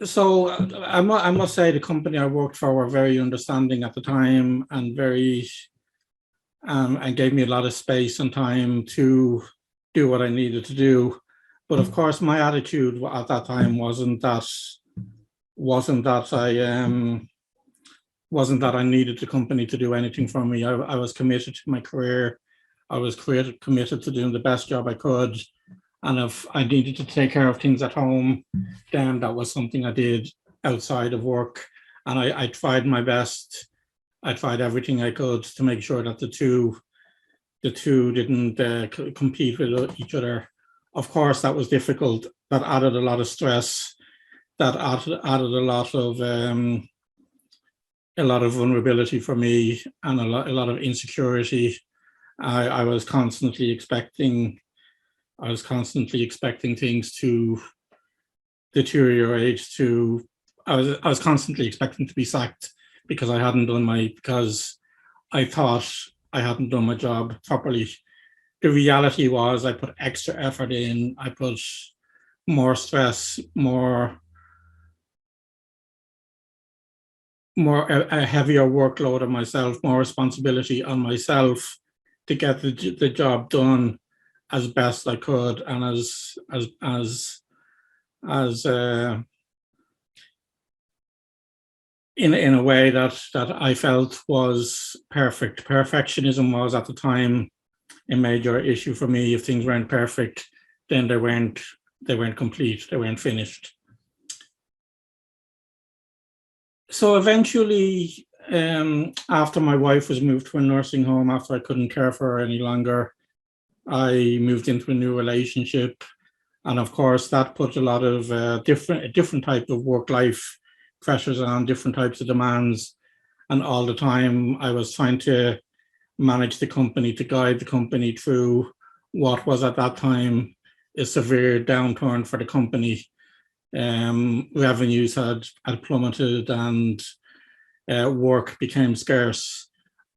I must say the company I worked for were very understanding at the time and very and gave me a lot of space and time to do what I needed to do. But of course, my attitude at that time wasn't that I needed the company to do anything for me. I was committed to my career. I was committed to doing the best job I could. And if I needed to take care of things at home, then that was something I did outside of work. And I tried my best. I tried everything I could to make sure that the two didn't compete with each other. Of course, that was difficult. That added a lot of stress. That added a lot of vulnerability for me and a lot of insecurity. I was constantly expecting things to deteriorate. I was constantly expecting to be sacked because I thought I hadn't done my job properly. The reality was I put extra effort in. I put more stress, a heavier workload on myself, more responsibility on myself to get the job done as best I could and as in a way that I felt was perfect. Perfectionism was at the time a major issue for me. If things weren't perfect, then they weren't complete, they weren't finished. So eventually, after my wife was moved to a nursing home, after I couldn't care for her any longer, I moved into a new relationship. And of course, that put a lot of different type of work-life pressures on, different types of demands. And all the time, I was trying to manage the company, to guide the company through what was at that time a severe downturn for the company. Revenues had plummeted and work became scarce.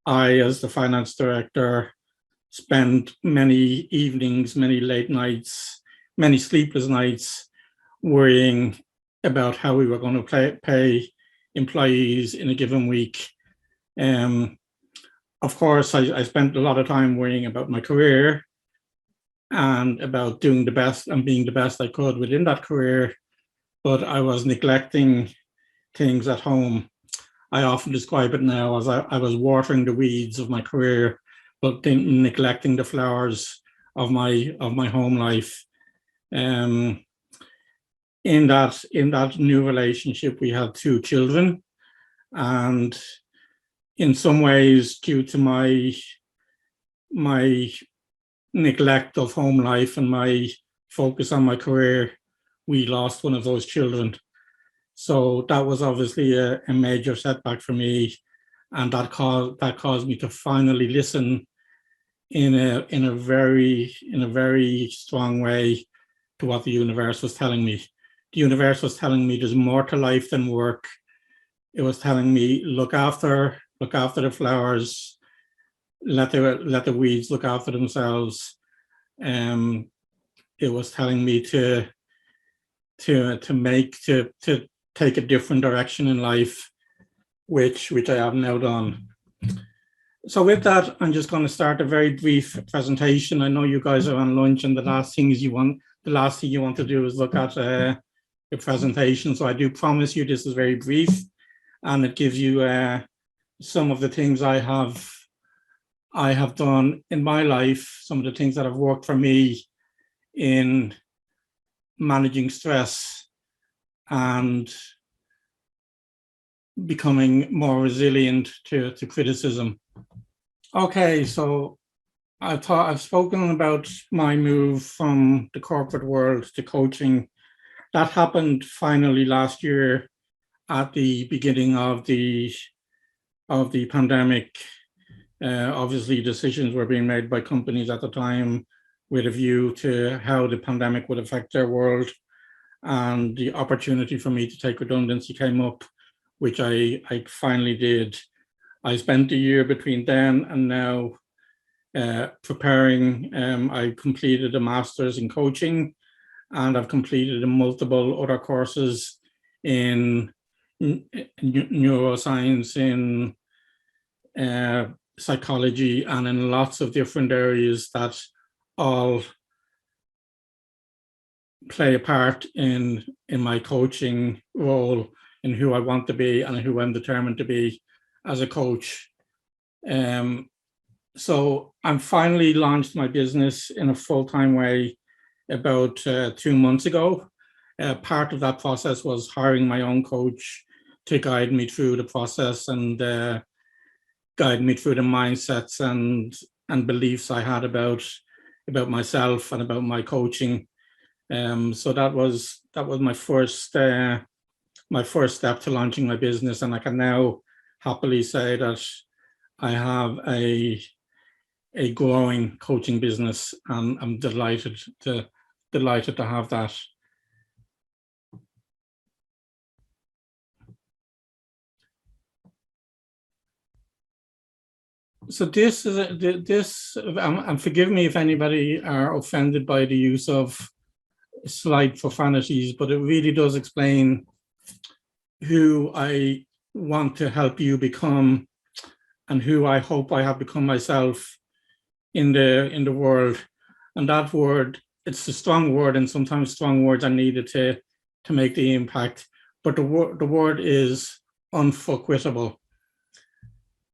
I, as the finance director, spent many evenings, many late nights, many sleepless nights worrying about how we were going to pay employees in a given week. Of course, I spent a lot of time worrying about my career and about doing the best and being the best I could within that career, but I was neglecting things at home. I often describe it now as I was watering the weeds of my career, but neglecting the flowers of my home life. In that new relationship, we had 2 children, and in some ways, due to my neglect of home life and my focus on my career, we lost one of those children. So that was obviously a major setback for me, and that caused me to finally listen in a very strong way to what the universe was telling me. The universe was telling me there's more to life than work. It was telling me look after the flowers, let the weeds look after themselves. It was telling me to take a different direction in life, which I have now done. So with that, I'm just going to start a very brief presentation. I know you guys are on lunch, and the last thing you want to do is look at the presentation. So I do promise you this is very brief, and it gives you some of the things I have done in my life, some of the things that have worked for me in managing stress and becoming more resilient to criticism. Okay, so I've spoken about my move from the corporate world to coaching. That happened finally last year at the beginning of the pandemic. Obviously, decisions were being made by companies at the time with a view to how the pandemic would affect their world, and the opportunity for me to take redundancy came up, which I finally did. I spent a year between then and now preparing. I completed a master's in coaching, and I've completed multiple other courses in neuroscience, in psychology, and in lots of different areas that all play a part in my coaching role, in who I want to be and who I'm determined to be as a coach. So I'm finally launched my business in a full-time way about 2 months ago. Part of that process was hiring my own coach to guide me through the process and guide me through the mindsets and beliefs I had about myself and about my coaching. So that was my first step to launching my business, and I can now happily say that I have a growing coaching business, and I'm delighted to have that. So this is and forgive me if anybody are offended by the use of slight profanities, but it really does explain who I want to help you become and who I hope I have become myself in the world. And that word, it's a strong word, and sometimes strong words are needed to make the impact, but the word is unfuckwittable.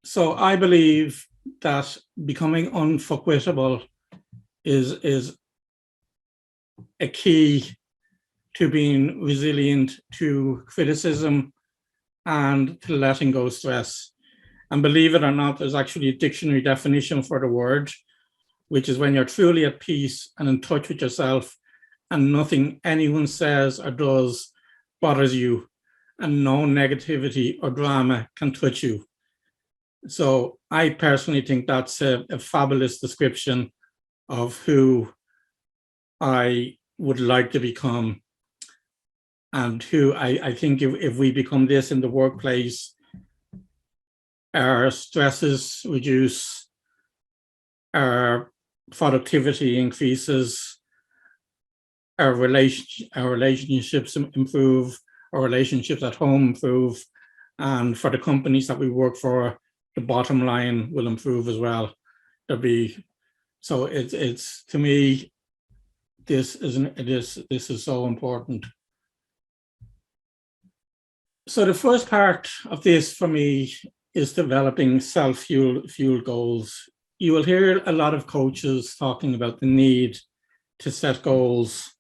So I believe that becoming unfuckwittable is a key to being resilient to criticism and to letting go stress. And believe it or not, there's actually a dictionary definition for the word, which is when you're truly at peace and in touch with yourself, and nothing anyone says or does bothers you, and no negativity or drama can touch you. So I personally think that's a fabulous description of who I would like to become, and who I think if we become this in the workplace, our stresses reduce, our productivity increases, our relationships improve, our relationships at home improve, and for the companies that we work for, the bottom line will improve as well. So it's to me, this is so important. So the first part of this for me is developing self-fueled goals. You will hear a lot of coaches talking about the need to set goals.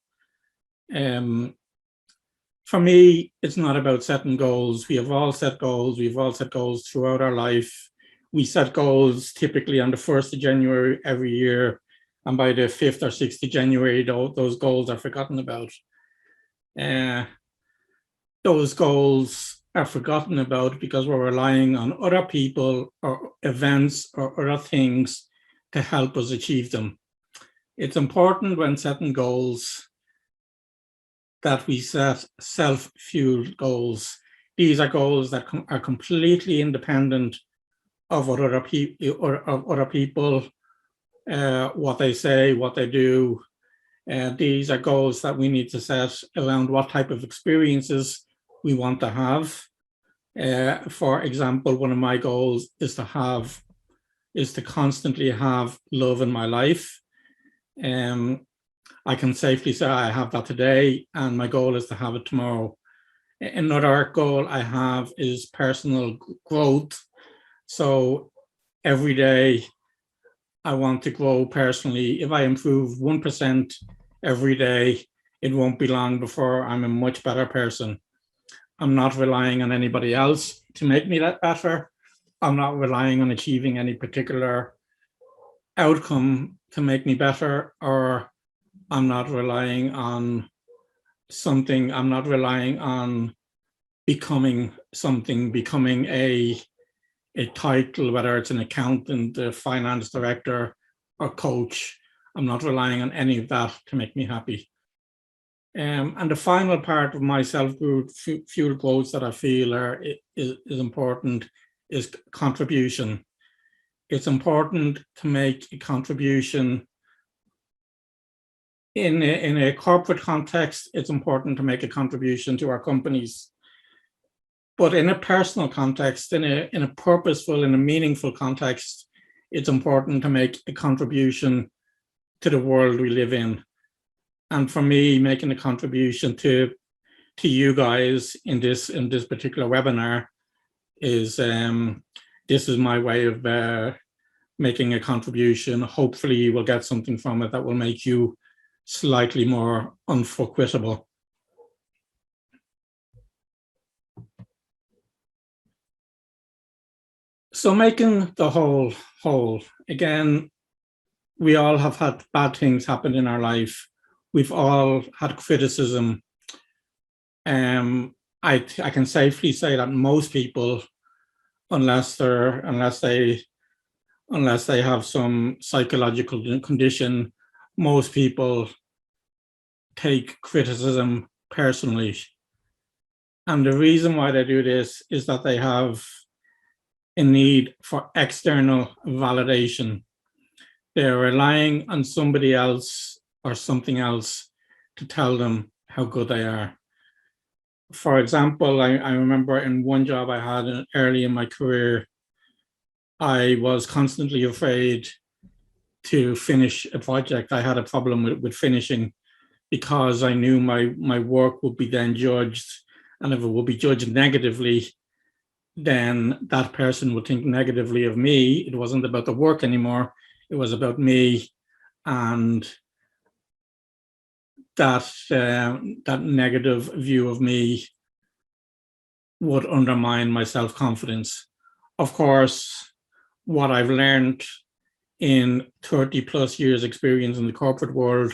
For me, it's not about setting goals. We have all set goals. We've all set goals throughout our life. We set goals typically on the 1st of January every year, and by the 5th or 6th of January, those goals are forgotten about. Those goals are forgotten about because we're relying on other people or events or other things to help us achieve them. It's important when setting goals that we set self-fueled goals. These are goals that are completely independent of what other people, what they say, what they do. These are goals that we need to set around what type of experiences we want to have. For example, one of my goals is to constantly have love in my life. I can safely say I have that today, and my goal is to have it tomorrow. Another goal I have is personal growth. So every day I want to grow personally. If I improve 1% every day, it won't be long before I'm a much better person. I'm not relying on anybody else to make me that better. I'm not relying on achieving any particular outcome to make me better, or I'm not relying on something. I'm not relying on becoming something, becoming a title, whether it's an accountant, a finance director, or coach. I'm not relying on any of that to make me happy. And the final part of my self-fueled goals that I feel is important is contribution. It's important to make a contribution in a corporate context. It's important to make a contribution to our companies. But in a personal context, in a purposeful, in a meaningful context, it's important to make a contribution to the world we live in. And for me, making a contribution to you guys in this particular webinar is this is my way of making a contribution. Hopefully you will get something from it that will make you slightly more unfuckwittable. So making the whole, again, we all have had bad things happen in our life. We've all had criticism. I can safely say that most people, unless they have some psychological condition, most people take criticism personally. And the reason why they do this is that they have a need for external validation. They're relying on somebody else or something else to tell them how good they are. For example, I remember in one job I had early in my career, I was constantly afraid to finish a project. I had a problem with finishing because I knew my work would be then judged, and if it would be judged negatively, then that person would think negatively of me. It wasn't about the work anymore. It was about me, and that negative view of me would undermine my self-confidence. Of course, what I've learned in 30 plus years experience in the corporate world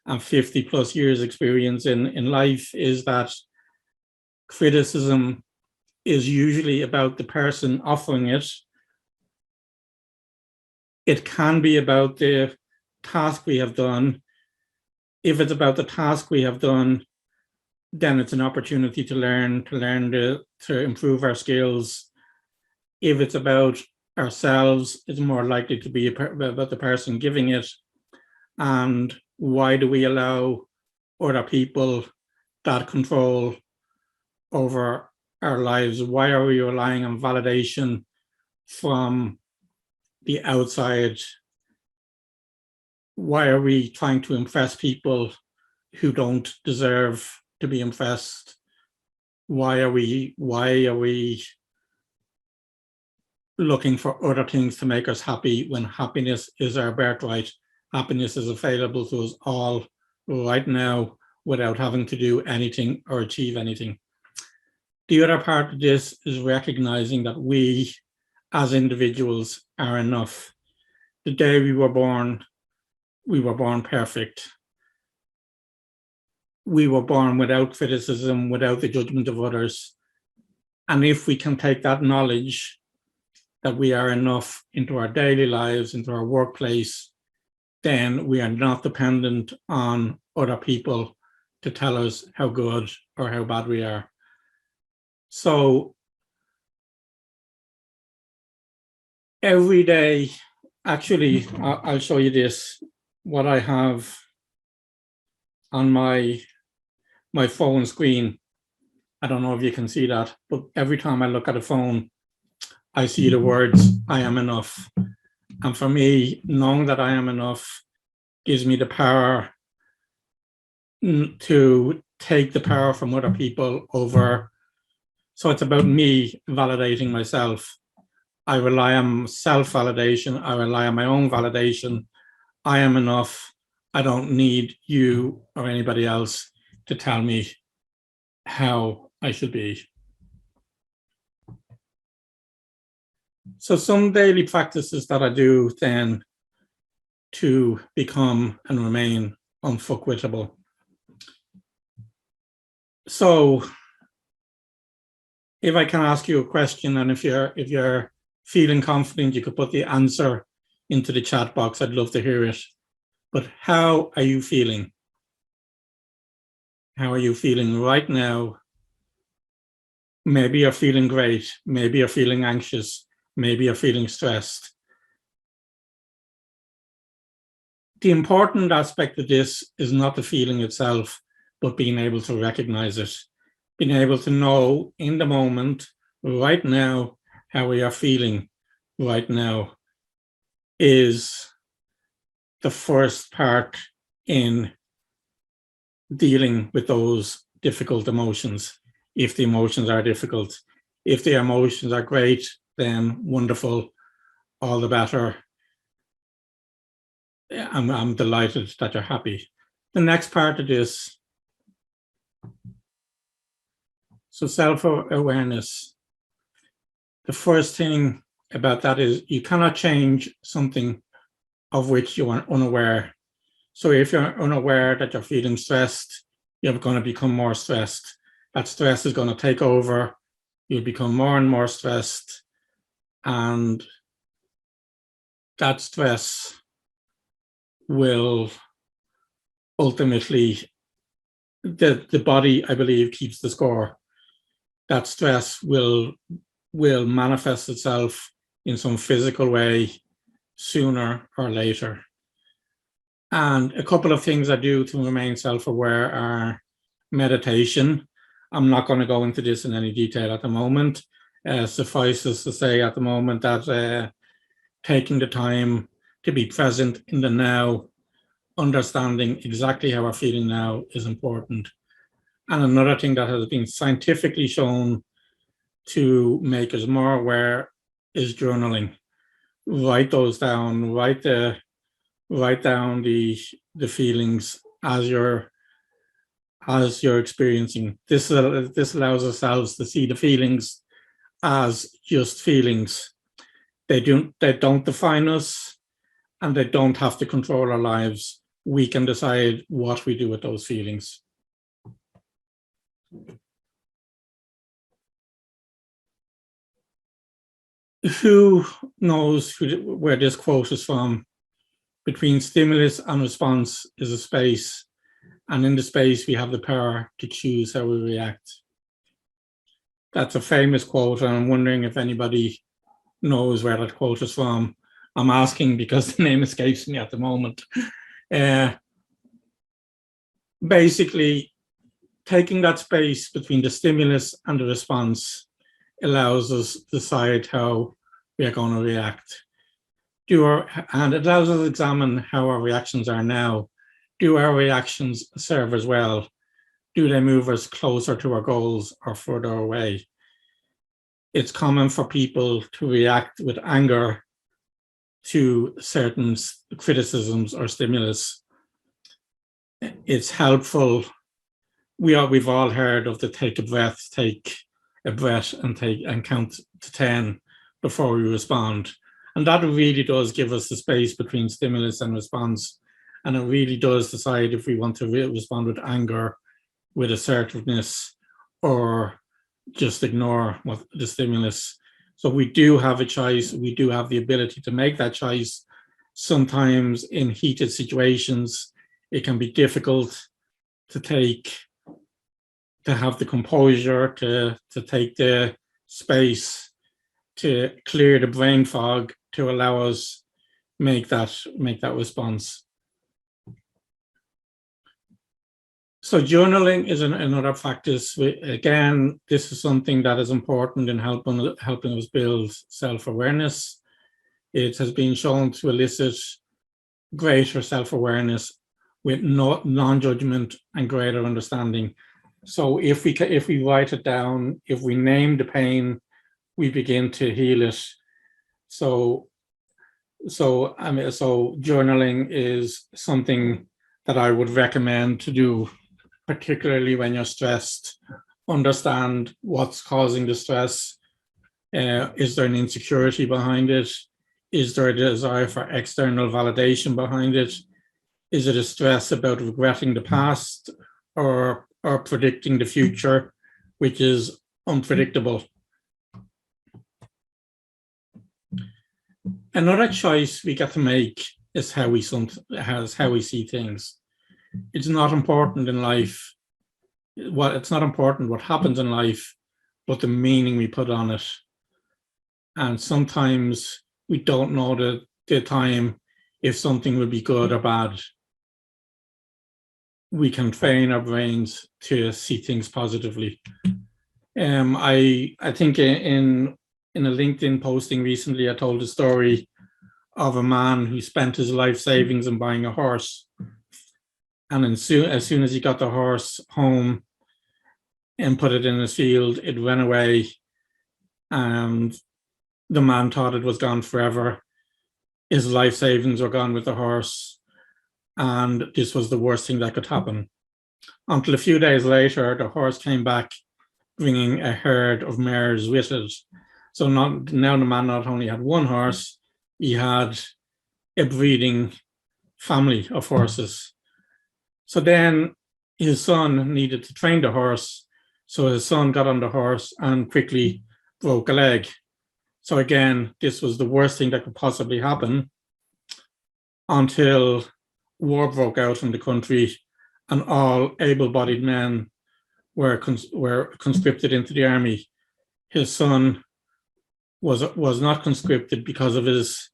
and 50 plus years experience in life is that criticism is usually about the person offering it. It can be about the task we have done. If it's about the task we have done, then it's an opportunity to learn to improve our skills. If it's about ourselves, it's more likely to be about the person giving it. And why do we allow other people that control over our lives? Why are we relying on validation from the outside? Why are we trying to impress people who don't deserve to be impressed? Why are we looking for other things to make us happy when happiness is our birthright? Happiness is available to us all right now without having to do anything or achieve anything. The other part of this is recognizing that we as individuals are enough. The day we were born perfect. We were born without criticism, without the judgment of others. And if we can take that knowledge that we are enough into our daily lives, into our workplace, then we are not dependent on other people to tell us how good or how bad we are. So every day, actually, I'll show you this, what I have on my phone screen. I don't know if you can see that, but every time I look at a phone, I see the words, I am enough. And for me, knowing that I am enough gives me the power to take the power from other people over. So it's about me validating myself. I rely on self-validation. I rely on my own validation. I am enough. I don't need you or anybody else to tell me how I should be. So some daily practices that I do then to become and remain unfuckwittable. So if I can ask you a question, and if you're feeling confident, you could put the answer into the chat box. I'd love to hear it. But how are you feeling? How are you feeling right now? Maybe you're feeling great. Maybe you're feeling anxious. Maybe you're feeling stressed. The important aspect of this is not the feeling itself, but being able to recognize it. being able to know in the moment, right now, how we are feeling right now is the first part in dealing with those difficult emotions. If the emotions are difficult, if the emotions are great, then wonderful, all the better. I'm delighted that you're happy. The next part of this, so self-awareness. The first thing about that is you cannot change something of which you are unaware. So if you're unaware that you're feeling stressed, you're going to become more stressed. That stress is going to take over. You'll become more and more stressed. And that stress will ultimately, the body, I believe, keeps the score. That stress will manifest itself in some physical way sooner or later. And a couple of things I do to remain self-aware are meditation. I'm not going to go into this in any detail at the moment. Suffices to say at the moment that taking the time to be present in the now, understanding exactly how we're feeling now is important. And another thing that has been scientifically shown to make us more aware is journaling. Write those down, write down the feelings as you're experiencing. This allows ourselves to see the feelings as just feelings. They don't define us, and they don't have to control our lives. We can decide what we do with those feelings. Who knows where this quote is from? Between stimulus and response is a space, and in the space we have the power to choose how we react. That's a famous quote, and I'm wondering if anybody knows where that quote is from. I'm asking because the name escapes me at the moment. Basically, taking that space between the stimulus and the response allows us to decide how we are going to react. And it allows us to examine how our reactions are now. Do our reactions serve us well? Do they move us closer to our goals or further away? It's common for people to react with anger to certain criticisms or stimulus. It's helpful. We've all heard of the take a breath and count to 10 before we respond. And that really does give us the space between stimulus and response. And it really does decide if we want to respond with anger, with assertiveness, or just ignore the stimulus. So we do have a choice. We do have the ability to make that choice. Sometimes in heated situations, it can be difficult to have the composure, to take the space, to clear the brain fog, to allow us make that response. So journaling is another practice. Again, this is something that is important in helping us build self-awareness. It has been shown to elicit greater self-awareness with non-judgment and greater understanding. So if we write it down, if we name the pain, we begin to heal it. So journaling is something that I would recommend to do, particularly when you're stressed. Understand what's causing the stress. Is there an insecurity behind it? Is there a desire for external validation behind it? Is it a stress about regretting the past or predicting the future, which is unpredictable? Another choice we get to make is how we see things. It's not important in life. It's not important what happens in life, but the meaning we put on it. And sometimes we don't know the time if something will be good or bad. We can train our brains to see things positively. I think in a LinkedIn posting recently, I told a story of a man who spent his life savings in buying a horse. And as soon as he got the horse home and put it in his field, it ran away, and the man thought it was gone forever. His life savings were gone with the horse, and this was the worst thing that could happen. Until a few days later, the horse came back bringing a herd of mares with it. So now the man not only had one horse, he had a breeding family of horses. So then his son needed to train the horse. So his son got on the horse and quickly broke a leg. So again, this was the worst thing that could possibly happen until war broke out in the country and all able-bodied men were conscripted into the army. His son was not conscripted because of his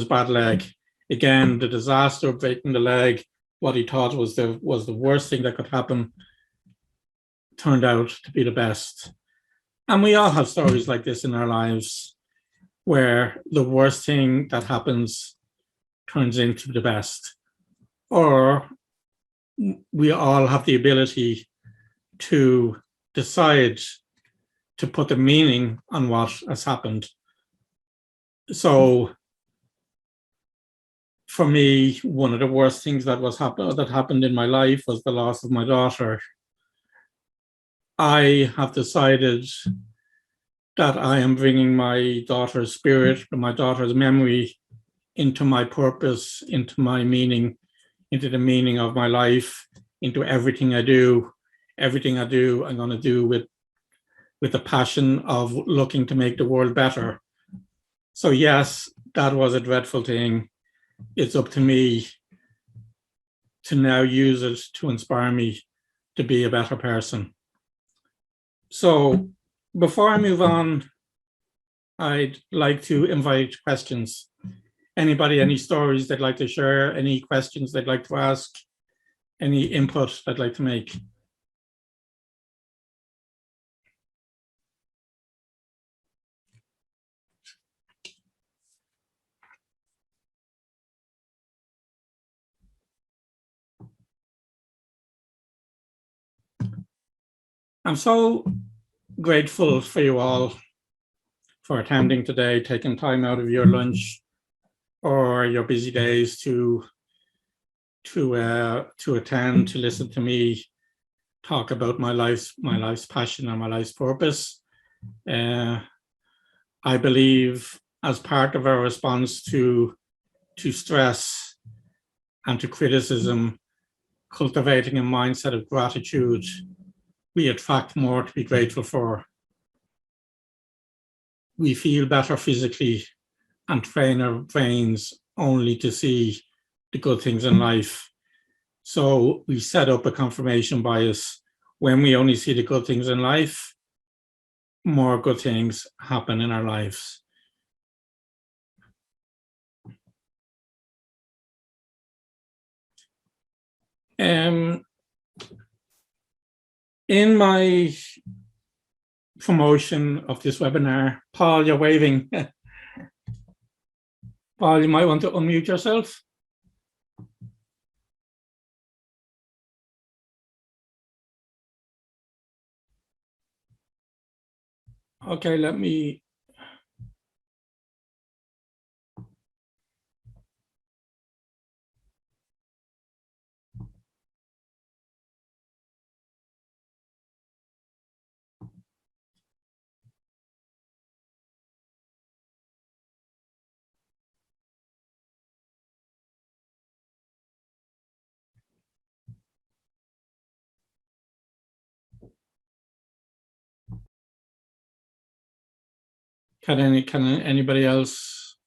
bad leg. Again, the disaster of breaking the leg, what he thought was the worst thing that could happen, turned out to be the best. And we all have stories like this in our lives, where the worst thing that happens turns into the best. Or we all have the ability to decide to put the meaning on what has happened. So for me, one of the worst things that happened in my life was the loss of my daughter. I have decided that I am bringing my daughter's spirit, my daughter's memory into my purpose, into my meaning, into the meaning of my life, into everything I do. Everything I do, I'm going to do with the passion of looking to make the world better. So yes, that was a dreadful thing. It's up to me to now use it to inspire me to be a better person. So before I move on, I'd like to invite questions. Anybody, any stories they'd like to share, any questions they'd like to ask, any input they'd like to make? I'm so grateful for you all for attending today, taking time out of your lunch or your busy days to attend, to listen to me talk about my life's passion and my life's purpose. I believe as part of our response to stress and to criticism, cultivating a mindset of gratitude, we attract more to be grateful for. We feel better physically and train our brains only to see the good things in life. So we set up a confirmation bias. When we only see the good things in life, more good things happen in our lives. In my promotion of this webinar, Paul, you're waving. Paul, you might want to unmute yourself. Okay, let me. Can anybody else?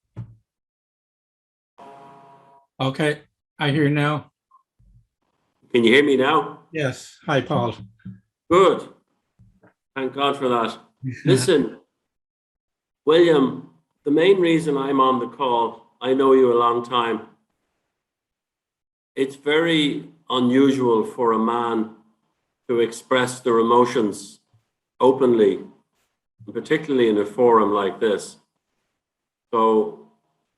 Okay, I hear now. Can you hear me now? Yes. Hi, Paul. Good. Thank God for that. Listen, William, the main reason I'm on the call, I know you a long time. It's very unusual for a man to express their emotions openly, particularly in a forum like this. So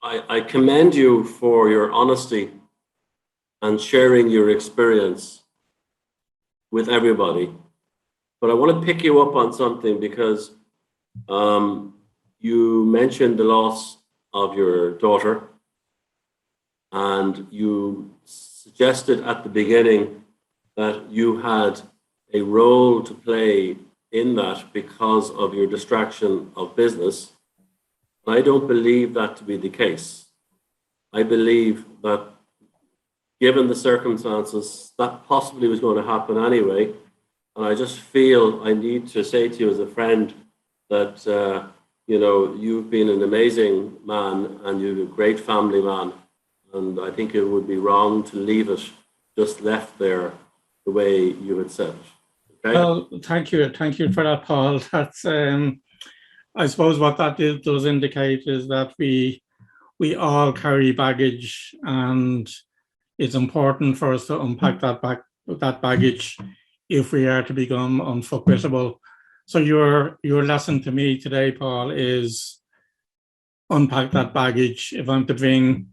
I commend you for your honesty and sharing your experience with everybody. But I want to pick you up on something because you mentioned the loss of your daughter, and you suggested at the beginning that you had a role to play in that because of your distraction of business. I don't believe that to be the case. I believe that given the circumstances, that possibly was going to happen anyway. And I just feel I need to say to you as a friend that, you've been an amazing man and you're a great family man. And I think it would be wrong to leave it just left there the way you had said it. Okay? Well, thank you. Thank you for that, Paul. That's, I suppose what that does indicate is that we all carry baggage, and it's important for us to unpack that baggage if we are to become unfuckwittable. So your lesson to me today, Paul, is unpack that baggage. If I'm to bring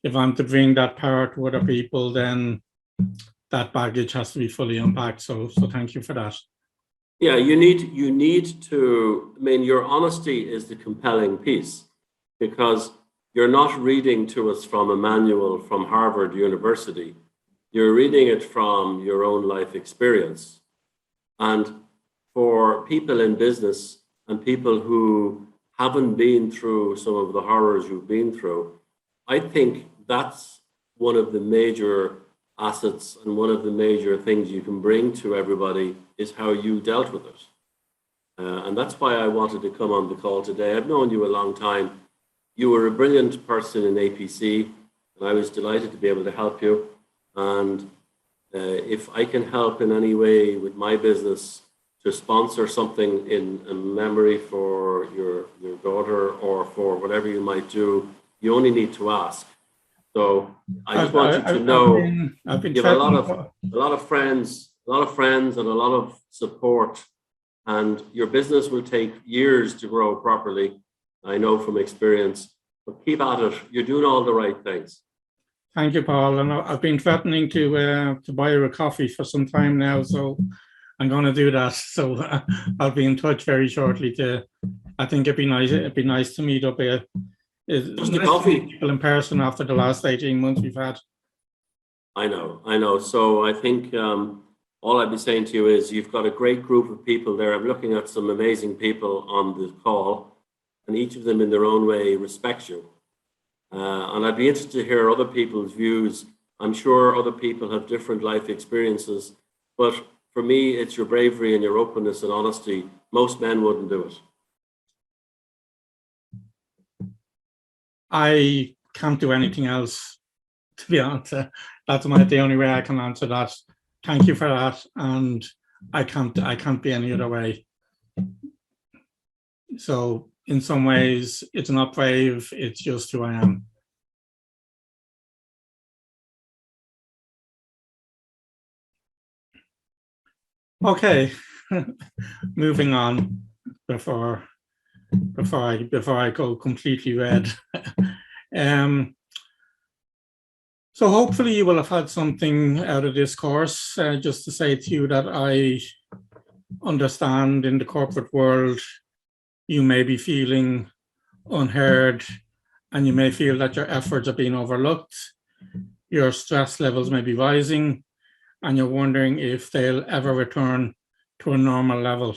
that power to other people, then that baggage has to be fully unpacked. So thank you for that. Yeah, you need to, I mean, your honesty is the compelling piece, because you're not reading to us from a manual from Harvard University. You're reading it from your own life experience. And for people in business and people who haven't been through some of the horrors you've been through, I think that's one of the major assets and one of the major things you can bring to everybody is how you dealt with it. And that's why I wanted to come on the call today. I've known you a long time. You were a brilliant person in APC, and I was delighted to be able to help you. And if I can help in any way with my business to sponsor something in a memory for your daughter or for whatever you might do, you only need to ask. So I just want you to know you have a lot of friends and a lot of support, and your business will take years to grow properly. I know from experience, but keep at it. You're doing all the right things. Thank you, Paul. And I've been threatening to buy you a coffee for some time now, so I'm going to do that. So I'll be in touch very shortly. I think it'd be nice to meet up here. Just a coffee. People in person after the last 18 months we've had. I know. So I think all I'd be saying to you is you've got a great group of people there. I'm looking at some amazing people on the call, and each of them in their own way respects you. And I'd be interested to hear other people's views. I'm sure other people have different life experiences, but for me, it's your bravery and your openness and honesty. Most men wouldn't do it. I can't do anything else, to be honest. That's the only way I can answer that. Thank you for that, and I can't be any other way. So in some ways, it's not brave, it's just who I am. Okay, moving on before I go completely red. So hopefully you will have had something out of this course. Just to say to you that I understand in the corporate world, you may be feeling unheard, and you may feel that your efforts are being overlooked. Your stress levels may be rising, and you're wondering if they'll ever return to a normal level.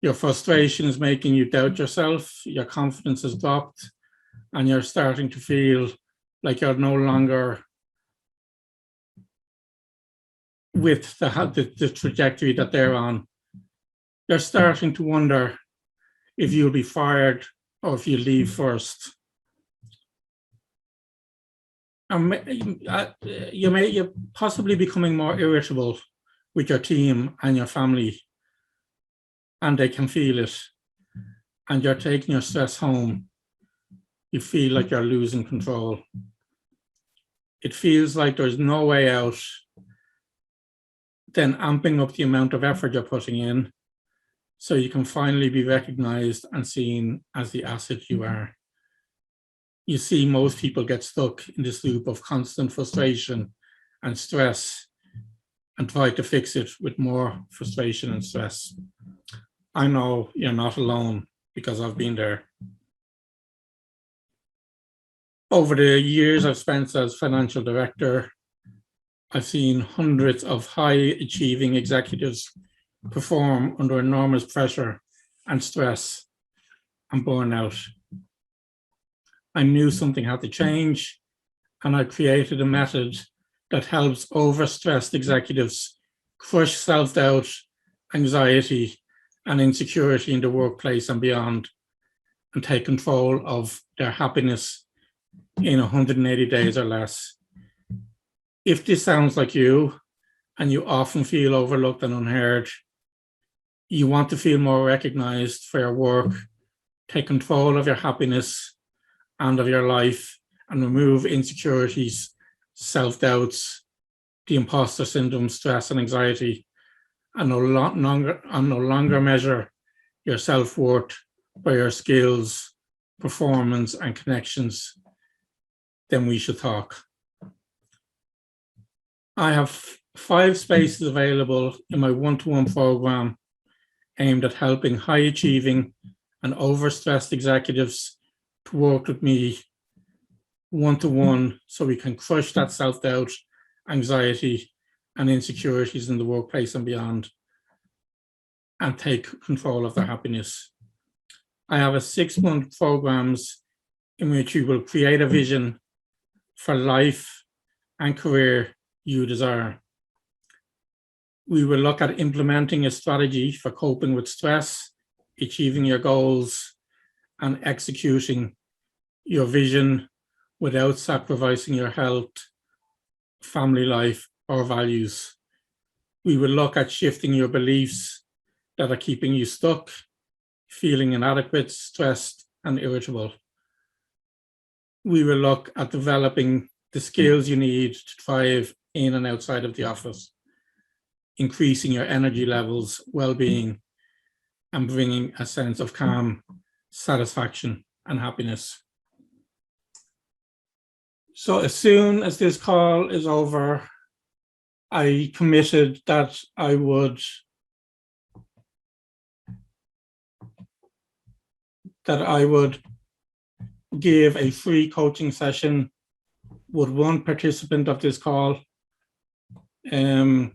Your frustration is making you doubt yourself, your confidence has dropped, and you're starting to feel like you're no longer with the trajectory that they're on. You're starting to wonder if you'll be fired or if you leave first. You're possibly becoming more irritable with your team and your family, and they can feel it, and you're taking your stress home. You feel like you're losing control. It feels like there's no way out. Then amping up the amount of effort you're putting in, so you can finally be recognized and seen as the asset you are. You see, most people get stuck in this loop of constant frustration and stress and try to fix it with more frustration and stress. I know you're not alone because I've been there. Over the years I've spent as financial director, I've seen hundreds of high-achieving executives perform under enormous pressure and stress and burnout. I knew something had to change, and I created a method that helps overstressed executives crush self-doubt, anxiety, and insecurity in the workplace and beyond, and take control of their happiness in 180 days or less. If this sounds like you, and you often feel overlooked and unheard, you want to feel more recognized for your work, take control of your happiness and of your life, and remove insecurities, self-doubts, the imposter syndrome, stress and anxiety, and no longer measure your self-worth by your skills, performance, and connections, then we should talk. I have 5 spaces available in my one-to-one program aimed at helping high-achieving and overstressed executives to work with me one-to-one so we can crush that self-doubt, anxiety, and insecurities in the workplace and beyond, and take control of their happiness. I have a 6-month programs in which we will create a vision for life and career you desire. We will look at implementing a strategy for coping with stress, achieving your goals, and executing your vision without sacrificing your health, family life, or values. We will look at shifting your beliefs that are keeping you stuck, feeling inadequate, stressed, and irritable. We will look at developing the skills you need to thrive in and outside of the office, increasing your energy levels, well-being, and bringing a sense of calm, satisfaction, and happiness. So as soon as this call is over, I committed that I would give a free coaching session with one participant of this call. And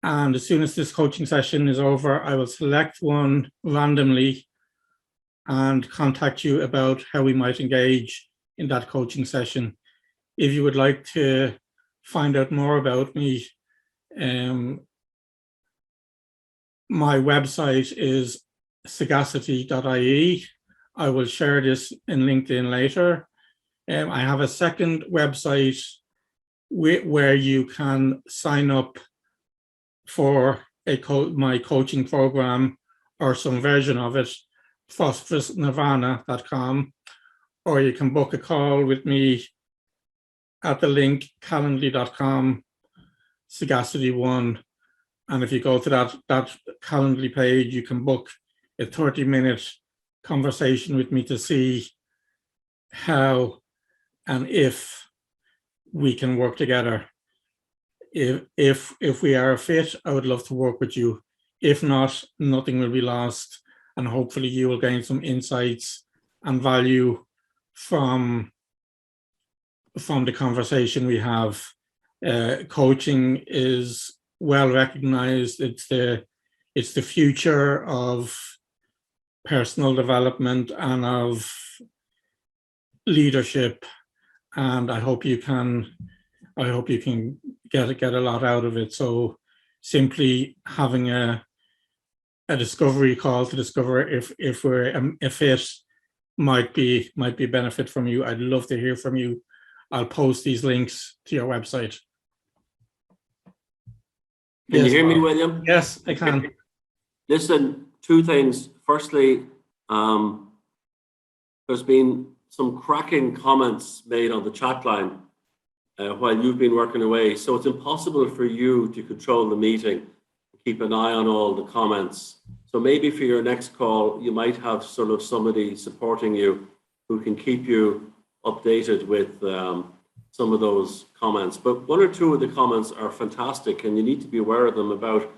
as soon as this coaching session is over, I will select one randomly and contact you about how we might engage in that coaching session. If you would like to find out more about me, my website is sagacity.ie. I will share this in LinkedIn later. I have a second website where you can sign up for my coaching program or some version of it, prosperousnirvana.com, or you can book a call with me at the link calendly.com, sagacity1. And if you go to that Calendly page, you can book a 30-minute conversation with me to see how and if we can work together. If we are a fit, I would love to work with you. If not, nothing will be lost, and hopefully you will gain some insights and value from the conversation we have. Coaching is well recognized. It's the future of personal development and of leadership, and I hope you can get a lot out of it. So simply having a discovery call to discover if we're a fit might be benefit from you. I'd love to hear from you. I'll post these links to your website. Can you hear me, William? Yes, I can. Listen, 2 things. Firstly, there's been some cracking comments made on the chat line while you've been working away. So it's impossible for you to control the meeting and keep an eye on all the comments. So maybe for your next call, you might have sort of somebody supporting you who can keep you updated with some of those comments. But one or two of the comments are fantastic, and you need to be aware of them, about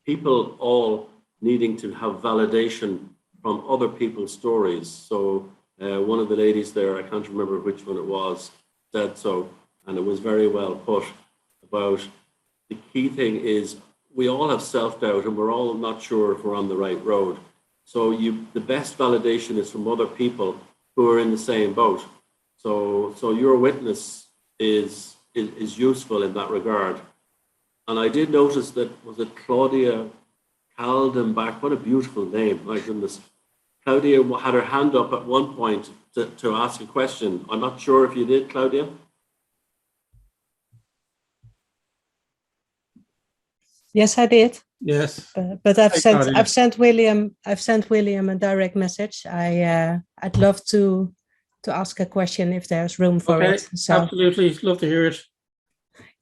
people all needing to have validation from other people's stories. So one of the ladies there, I can't remember which one it was, said so, and it was very well put, about the key thing is we all have self-doubt and we're all not sure if we're on the right road. So the best validation is from other people who are in the same boat. So your witness is useful in that regard. And I did notice that, was it Claudia Kaldenbach? What a beautiful name, my goodness. Claudia had her hand up at one point to ask a question. I'm not sure if you did, Claudia. Yes, I did. Yes. But I've Claudia. sent William a direct message. I'd love to ask a question if there's room for Okay, it. So absolutely, love to hear it.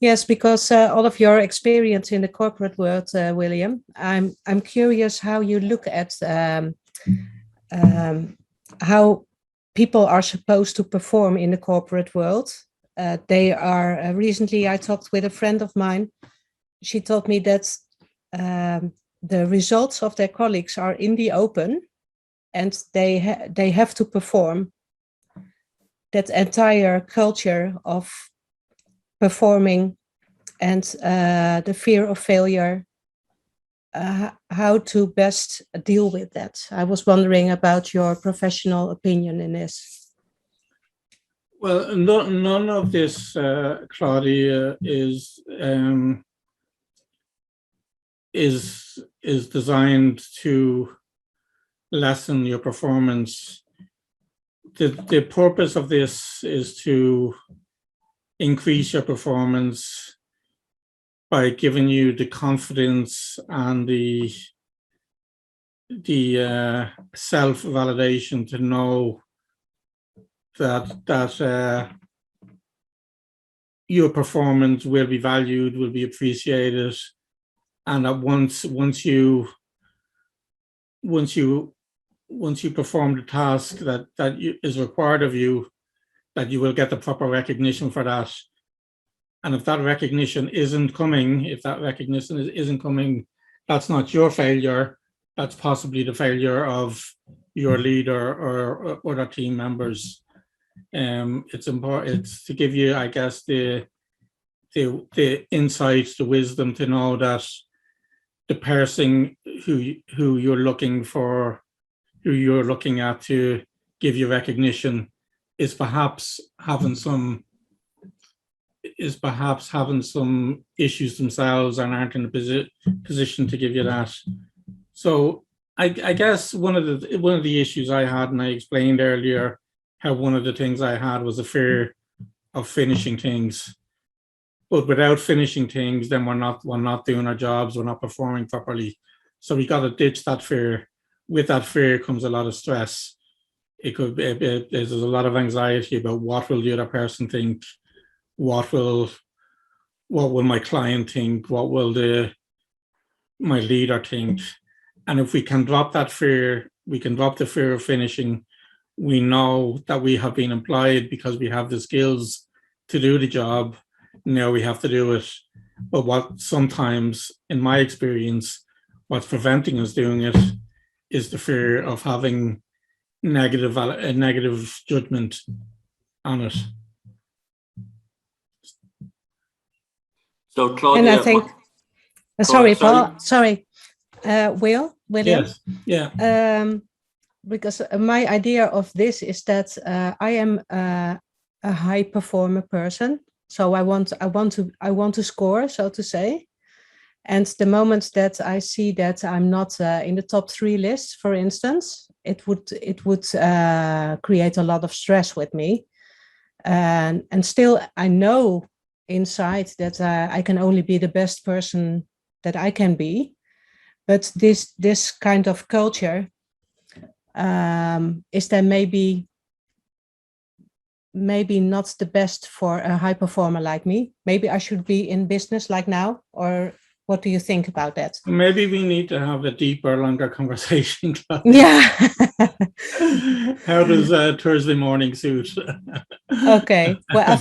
yes, because all of your experience in the corporate world, William, I'm curious how you look at how people are supposed to perform in the corporate world. They are recently I talked with a friend of mine. She told me that the results of their colleagues are in the open, and they have to perform. That entire culture of performing and the fear of failure, how to best deal with that. I was wondering about your professional opinion in this. Well, none of this, Claudia, is designed to lessen your performance. The purpose of this is to increase your performance by giving you the confidence and the self-validation to know that your performance will be valued, will be appreciated, and that once you perform the task that is required of you, that you will get the proper recognition for that. And if that recognition isn't coming, that's not your failure. That's possibly the failure of your leader or other team members. It's important. It's to give you, I guess, the insights, the wisdom to know that the person who you're looking at to give you recognition is perhaps having some issues themselves and aren't in a position to give you that. So I guess one of the issues I had, and I explained earlier how one of the things I had was a fear of finishing things. But without finishing things, then we're not doing our jobs, we're not performing properly. So we got to ditch that fear. With that fear comes a lot of stress. It could be, there's a lot of anxiety about what will the other person think, what will my client think, what will my leader think. And if we can drop that fear, we can drop the fear of finishing. We know that we have been employed because we have the skills to do the job. Now we have to do it. But what sometimes, in my experience, what's preventing us doing it is the fear of having negative judgment on it. So Claudia, And I think, sorry, Paul, sorry, William? Yes, yeah. Because my idea of this is that I am a high performer person. So I want to score, so to say. And the moment that I see that I'm not in the top 3 list, for instance, it would create a lot of stress with me. And still, I know inside that I can only be the best person that I can be. But this kind of culture is then maybe not the best for a high performer like me. Maybe I should be in business like now, or What do you think about that? Maybe we need to have a deeper, longer conversation. Yeah. How does Thursday morning suit? Okay. Well,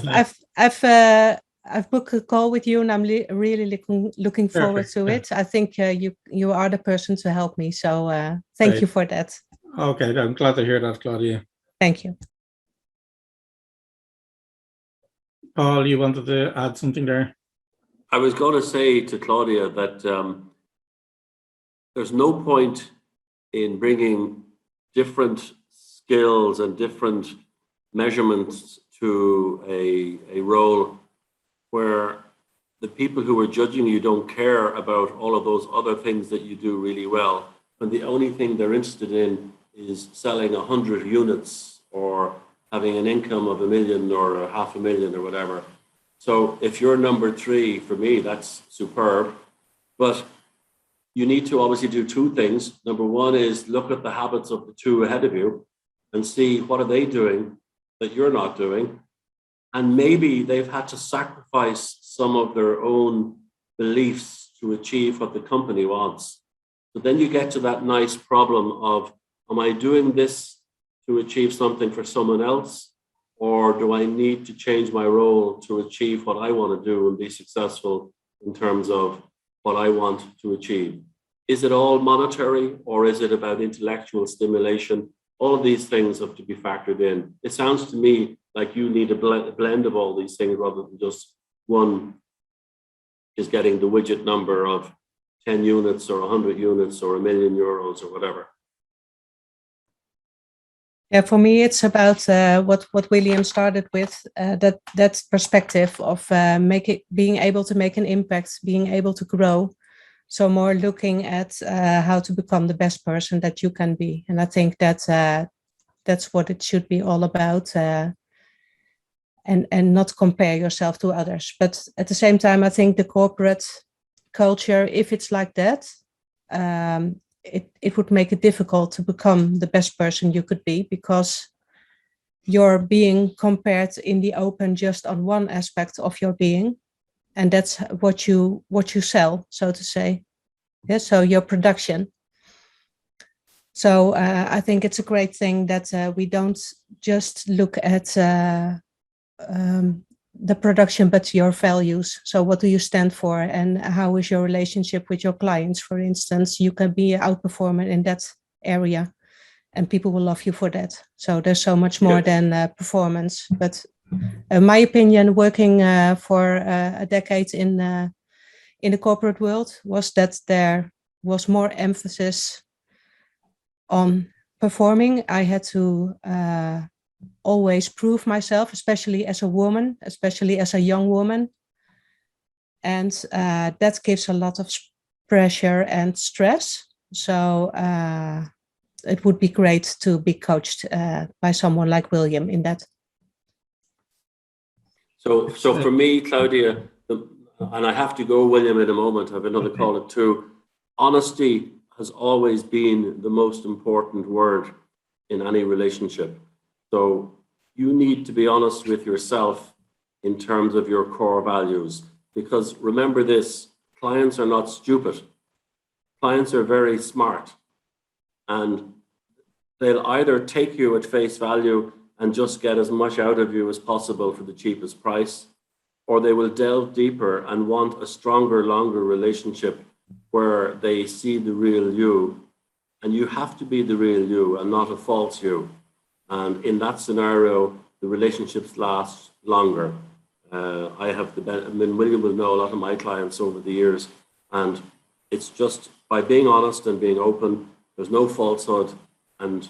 I've booked a call with you, and I'm really looking forward Perfect. to it. I think you are the person to help me. So thank Great. you for that. Okay, I'm glad to hear that, Claudia. Thank you. Paul, you wanted to add something there? I was going to say to Claudia that there's no point in bringing different skills and different measurements to a role where the people who are judging you don't care about all of those other things that you do really well, and the only thing they're interested in is selling 100 units or having an income of $1 million or $500,000 or whatever. So if you're number 3, for me, that's superb. But you need to obviously do 2 things. Number 1 is look at the habits of the 2 ahead of you and see what are they doing that you're not doing. And maybe they've had to sacrifice some of their own beliefs to achieve what the company wants. So then you get to that nice problem of, am I doing this to achieve something for someone else? Or do I need to change my role to achieve what I want to do and be successful in terms of what I want to achieve? Is it all monetary, or is it about intellectual stimulation? All of these things have to be factored in. It sounds to me like you need a blend of all these things rather than just one is getting the widget number of 10 units or 100 units or €1 million or whatever. Yeah, for me, it's about what William started with, that perspective of being able to make an impact, being able to grow. So more looking at how to become the best person that you can be. And I think that's what it should be all about, and not compare yourself to others. But at the same time, I think the corporate culture, if it's like that, it would make it difficult to become the best person you could be, because you're being compared in the open just on one aspect of your being, and that's what you sell, so to say. Yeah, so your production. So I think it's a great thing that we don't just look at the production, but your values. So what do you stand for, and how is your relationship with your clients? For instance, you can be an outperformer in that area, and people will love you for that. So there's so much more than performance. But in my opinion, working for a decade in the corporate world, was that there was more emphasis on performing. I had to always prove myself, especially as a woman, especially as a young woman. And that gives a lot of pressure and stress. So it would be great to be coached by someone like William in that. So for me, Claudia, and I have to go, William, in a moment, I have another call at 2. Honesty has always been the most important word in any relationship. So you need to be honest with yourself in terms of your core values, because remember this, clients are not stupid. Clients are very smart, and they'll either take you at face value and just get as much out of you as possible for the cheapest price, or they will delve deeper and want a stronger, longer relationship where they see the real you. And you have to be the real you and not a false you. And in that scenario, the relationships last longer. William will know a lot of my clients over the years, and it's just by being honest and being open, there's no falsehood, and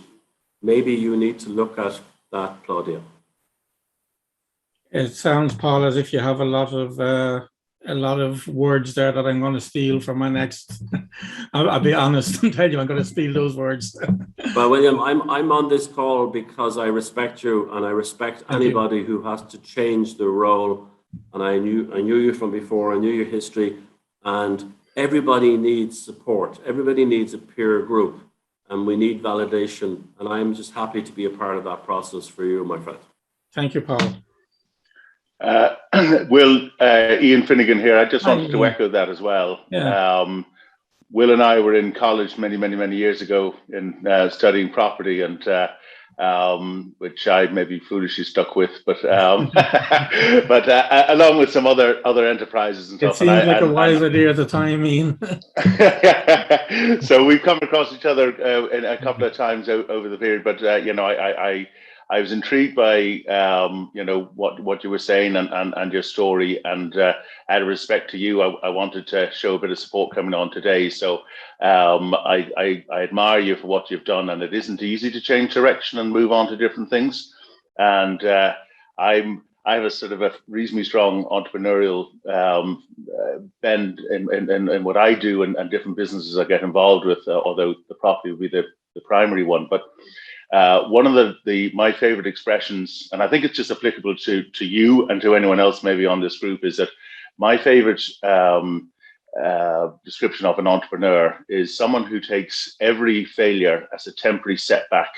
maybe you need to look at that, Claudia. It sounds, Paul, as if you have a lot of words there that I'm going to steal for my next. I'll be honest and tell you I'm going to steal those words. Well, William, I'm on this call because I respect you, and I respect anybody who has to change their role. And I knew you from before. I knew your history, and everybody needs support. Everybody needs a peer group, and we need validation. And I'm just happy to be a part of that process for you, my friend. Thank you, Paul. Will, Ian Finnegan here. I just Hi, wanted to Ian. echo that as well. Yeah. Will and I were in college many years ago in studying property, and which I maybe foolishly stuck with, but but along with some other enterprises and It stuff. seemed like a wise idea at the time, Ian. So we've come across each other in a couple of times over the period, but you know, I was intrigued by you know, what you were saying and your story, and out of respect to you, I wanted to show a bit of support coming on today. So I admire you for what you've done, and it isn't easy to change direction and move on to different things. And I have a sort of a reasonably strong entrepreneurial bend in what I do and different businesses I get involved with, although the property would be the primary one. But one of my favorite expressions, and I think it's just applicable to you and to anyone else maybe on this group, is that my favorite description of an entrepreneur is someone who takes every failure as a temporary setback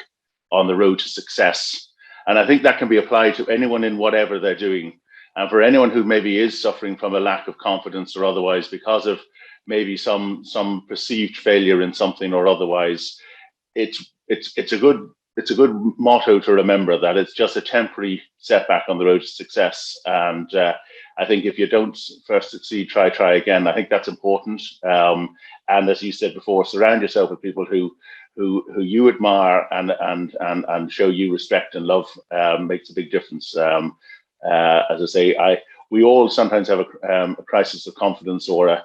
on the road to success. And I think that can be applied to anyone in whatever they're doing. And for anyone who maybe is suffering from a lack of confidence or otherwise because of maybe some perceived failure in something or otherwise, it's a good motto to remember that it's just a temporary setback on the road to success. And I think if you don't first succeed, try again. I think that's important. And as you said before, surround yourself with people who you admire and show you respect and love. Makes a big difference. As I say, we all sometimes have a crisis of confidence or a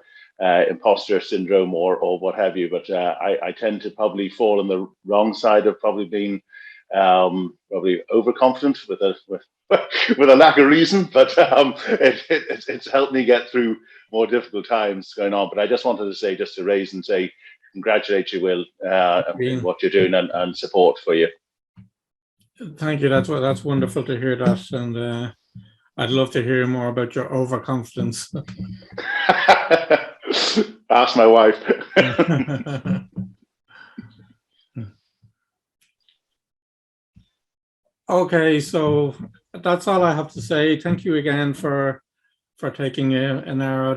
imposter syndrome or what have you, but I tend to probably fall on the wrong side of probably being probably overconfident with a lack of reason, but it's helped me get through more difficult times going on. But I just wanted to say, just to raise and say, congratulate you, Will, in what you're doing and support for you. Thank you. That's wonderful to hear that, and I'd love to hear more about your overconfidence. Ask my wife. Okay, so that's all I have to say. Thank you again for taking an hour out of